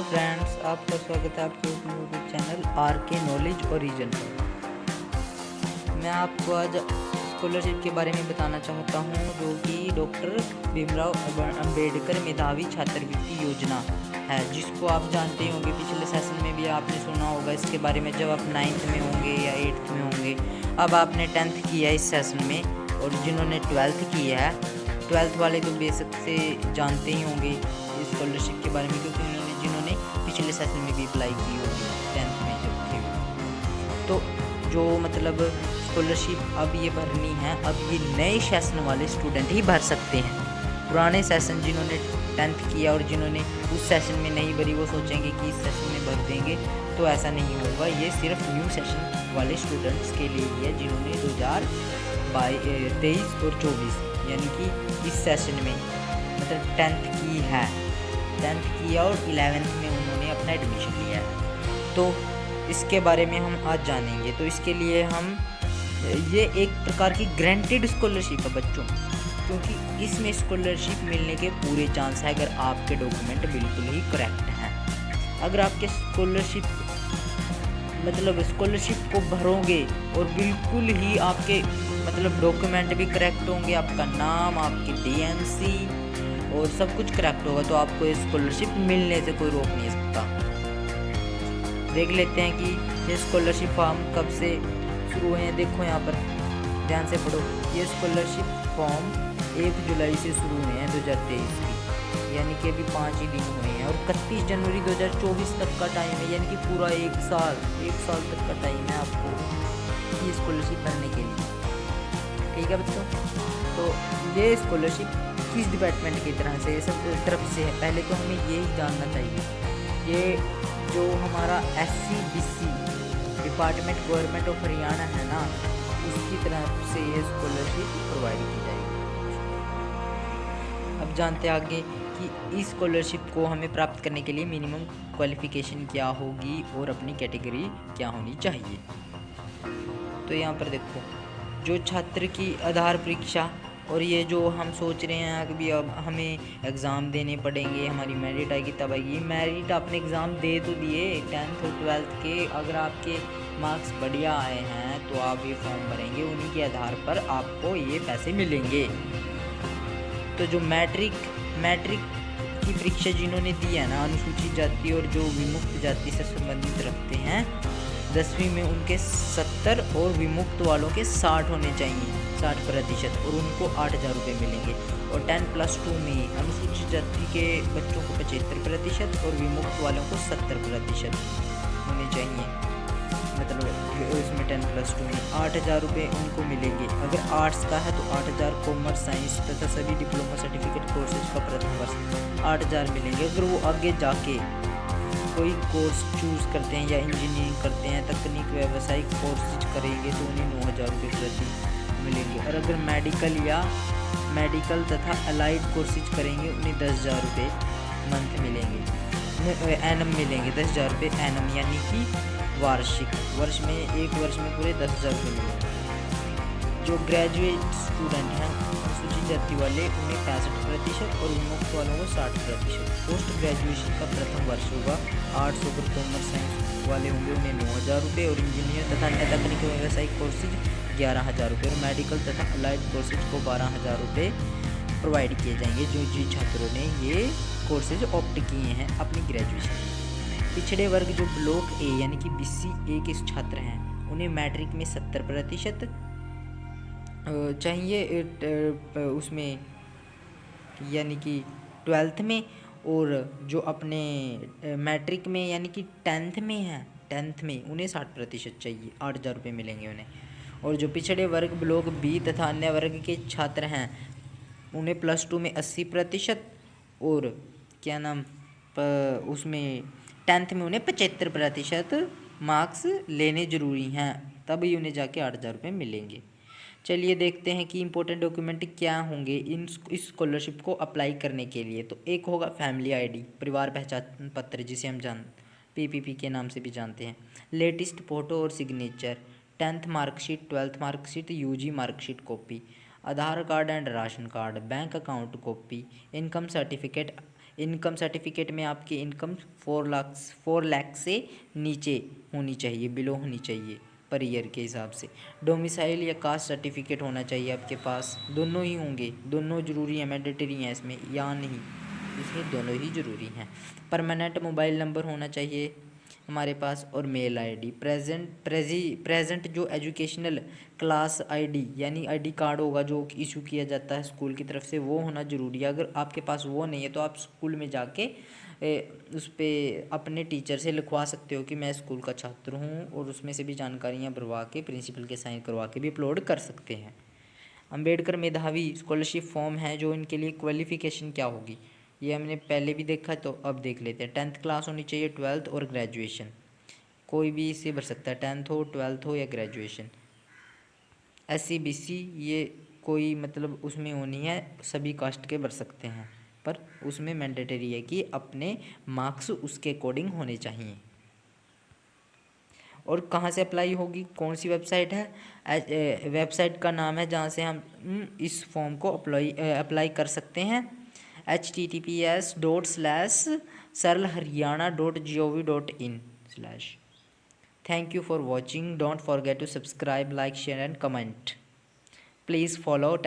Hello friends, आपका स्वागत है आपके यूट्यूब चैनल आर के नॉलेज ओरिजिन पर। मैं आपको आज स्कॉलरशिप के बारे में बताना चाहता हूं, जो कि डॉक्टर भीमराव अंबेडकर मेधावी छात्रवृत्ति योजना है, जिसको आप जानते होंगे। पिछले सेशन में भी आपने सुना होगा इसके बारे में, जब आप 9th में होंगे या 8th में होंगे। अब आपने 10th किया है इस सेशन में, और जिन्होंने 12th किया है, 12th वाले तो बेसिक से जानते ही होंगे इस स्कॉलरशिप के बारे में, क्योंकि जिन्होंने पिछले सेशन में भी अप्लाई की होगी 10th में जब थे। तो जो मतलब स्कॉलरशिप अब ये भरनी है, अब ये नए सेशन वाले स्टूडेंट ही भर सकते हैं। पुराने सेशन जिन्होंने 10th किया और जिन्होंने उस सेशन में नहीं भरी, वो सोचेंगे कि इस सेशन में भर देंगे, तो ऐसा नहीं होगा। ये सिर्फ न्यू सेशन वाले स्टूडेंट्स के लिए ही है, जिन्होंने 2023 और 24 यानी कि इस सेशन में मतलब 10th की है, 10th किया और 11th में उन्होंने अपना एडमिशन लिया है। तो इसके बारे में हम आज जानेंगे। तो इसके लिए हम ये एक प्रकार की ग्रांटेड स्कॉलरशिप है बच्चों, क्योंकि इसमें स्कॉलरशिप मिलने के पूरे चांस है अगर आपके डॉक्यूमेंट बिल्कुल ही करेक्ट हैं। अगर आपके स्कॉलरशिप को भरोगे और बिल्कुल ही आपके डॉक्यूमेंट भी करेक्ट होंगे, आपका नाम, आपकी DMC और सब कुछ करेक्ट होगा, तो आपको ये स्कॉलरशिप मिलने से कोई रोक नहीं सकता। देख लेते हैं कि ये स्कॉलरशिप फॉर्म कब से शुरू हुए हैं। देखो यहाँ पर ध्यान से पढ़ो। ये स्कॉलरशिप फॉर्म 1 जुलाई से शुरू हुए हैं 2023 की, यानी कि अभी 5 ही दिन हुए हैं, और 31 जनवरी 2024 तक का टाइम है, यानी कि पूरा एक साल तक का टाइम है आपको ये स्कॉलरशिप भरने के लिए। ठीक है बच्चों, तो ये स्कॉलरशिप किस डिपार्टमेंट की तरफ से है, पहले तो हमें यही जानना चाहिए। ये जो हमारा SC/BC department government of Haryana है ना, उसकी तरफ से ये स्कॉलरशिप प्रोवाइड की जाएगी। अब जानते हैं आगे कि इस स्कॉलरशिप को हमें प्राप्त करने के लिए मिनिमम क्वालिफिकेशन क्या होगी और अपनी कैटेगरी क्या होनी चाहिए। तो यहाँ पर देखो, जो छात्र की आधार परीक्षा, और ये जो हम सोच रहे हैं कि भी अब हमें एग्ज़ाम देने पड़ेंगे, हमारी मेरिट आएगी तब आएगी। मेरिट आपने एग्ज़ाम दे तो दिए 10th और 12th के, अगर आपके मार्क्स बढ़िया आए हैं तो आप ये फॉर्म भरेंगे, उन्हीं के आधार पर आपको ये पैसे मिलेंगे। तो जो मैट्रिक की परीक्षा जिन्होंने दी है ना, अनुसूचित जाति और जो विमुक्त जाति से संबंधित रखते हैं, 10वीं में उनके 70 और विमुक्त वालों के 60 होने चाहिए, 60%, और उनको 8,000 रुपये मिलेंगे। और 10+2 में अनुसूचित जाति के बच्चों को 75% और विमुक्त वालों को 70% होने चाहिए। इसमें 10+2 में 8,000 रुपये उनको मिलेंगे। अगर आर्ट्स का है तो 8,000, कॉमर्स, साइंस तथा सभी डिप्लोमा सर्टिफिकेट कोर्सेज का प्रथम वर्ष 8,000 मिलेंगे। अगर वो आगे जाके कोई कोर्स चूज़ करते हैं या इंजीनियरिंग करते हैं, तकनीक व्यावसायिक कोर्सेज करेंगे, तो उन्हें 9,000 रुपये प्रति मिलेंगे। और अगर मेडिकल तथा अलाइड कोर्सेज करेंगे, उन्हें 10,000 रुपये मंथ मिलेंगे, एनम मिलेंगे, 10,000 रुपये एनम, यानी कि वार्षिक। एक वर्ष में पूरे 10,000 रुपये मिलेंगे। जो ग्रेजुएट स्टूडेंट हैं अनुसूचित जाति वाले, उन्हें 65% और विमुक्त वालों को 60%। पोस्ट ग्रेजुएशन का प्रथम वर्ष होगा 800, और कॉमर्स साइंस वाले होंगे उन्हें 9,000 रुपये, और इंजीनियर तथा अन्य तकनीकी व्यावसायिक कोर्सेज 11,000 रुपये, और मेडिकल तथा अलाइड कोर्सेज को 12,000 रुपये प्रोवाइड किए जाएंगे, जो छात्रों ने ये कोर्सेज ऑप्ट किए हैं अपनी ग्रेजुएशन में। पिछड़े वर्ग जो ब्लॉक A यानी कि BC-A के छात्र हैं, उन्हें मैट्रिक में 70% चाहिए, उसमें यानी कि 12th में, और जो अपने मैट्रिक में यानी कि 10th में है, 10th में उन्हें 60% चाहिए, 8,000 रुपये मिलेंगे उन्हें। और जो पिछड़े वर्ग ब्लॉक B तथा अन्य वर्ग के छात्र हैं, उन्हें +2 में 80%, और उसमें 10th में उन्हें 75% मार्क्स लेने ज़रूरी हैं, तभी उन्हें जाके 8,000 रुपये मिलेंगे। चलिए देखते हैं कि इम्पोर्टेंट डॉक्यूमेंट क्या होंगे इस स्कॉलरशिप को अप्लाई करने के लिए। तो एक होगा फैमिली ID, परिवार पहचान पत्र, जिसे हम PPP के नाम से भी जानते हैं। लेटेस्ट फ़ोटो और signature, 10th marksheet, 12th marksheet, UG marksheet copy, Aadhaar card and ration card, bank account copy, income certificate, income certificate में आपकी इनकम 4 लाख से नीचे होनी चाहिए, बिलो होनी चाहिए पर ईयर के हिसाब से। डोमिसाइल या कास्ट सर्टिफिकेट होना चाहिए आपके पास, दोनों ही होंगे, दोनों ज़रूरी हैं, मैंडेटरी हैं इसमें या नहीं, इसमें दोनों ही ज़रूरी हैं। परमानेंट मोबाइल नंबर होना चाहिए हमारे पास और मेल आईडी। प्रेजेंट जो एजुकेशनल क्लास आईडी यानी आईडी कार्ड होगा जो इशू किया जाता है स्कूल की तरफ से, वो होना ज़रूरी है। अगर आपके पास वो नहीं है तो आप स्कूल में जाके उस पर अपने टीचर से लिखवा सकते हो कि मैं स्कूल का छात्र हूँ, और उसमें से भी जानकारियाँ भरवा के प्रिंसिपल के साइन करवा के भी अपलोड कर सकते हैं। अम्बेडकर मेधावी स्कॉलरशिप फॉर्म है जो इनके लिए क्वालिफ़िकेशन क्या होगी, ये हमने पहले भी देखा तो अब देख लेते हैं। 10th क्लास होनी चाहिए, 12th और ग्रेजुएशन, कोई भी इससे भर सकता है, 10th हो 12th हो या ग्रेजुएशन। SC BC ये कोई मतलब उसमें होनी है, सभी कास्ट के भर सकते हैं, पर उसमें मैंडेटरी है कि अपने मार्क्स उसके अकॉर्डिंग होने चाहिए। और कहाँ से अप्लाई होगी, कौन सी वेबसाइट है, वेबसाइट का नाम है जहाँ से हम इस फॉर्म को अप्लाई कर सकते हैं, https://sarlharyana.gov.in/। Thank you for watching. Don't forget to subscribe, like, share and comment. Please follow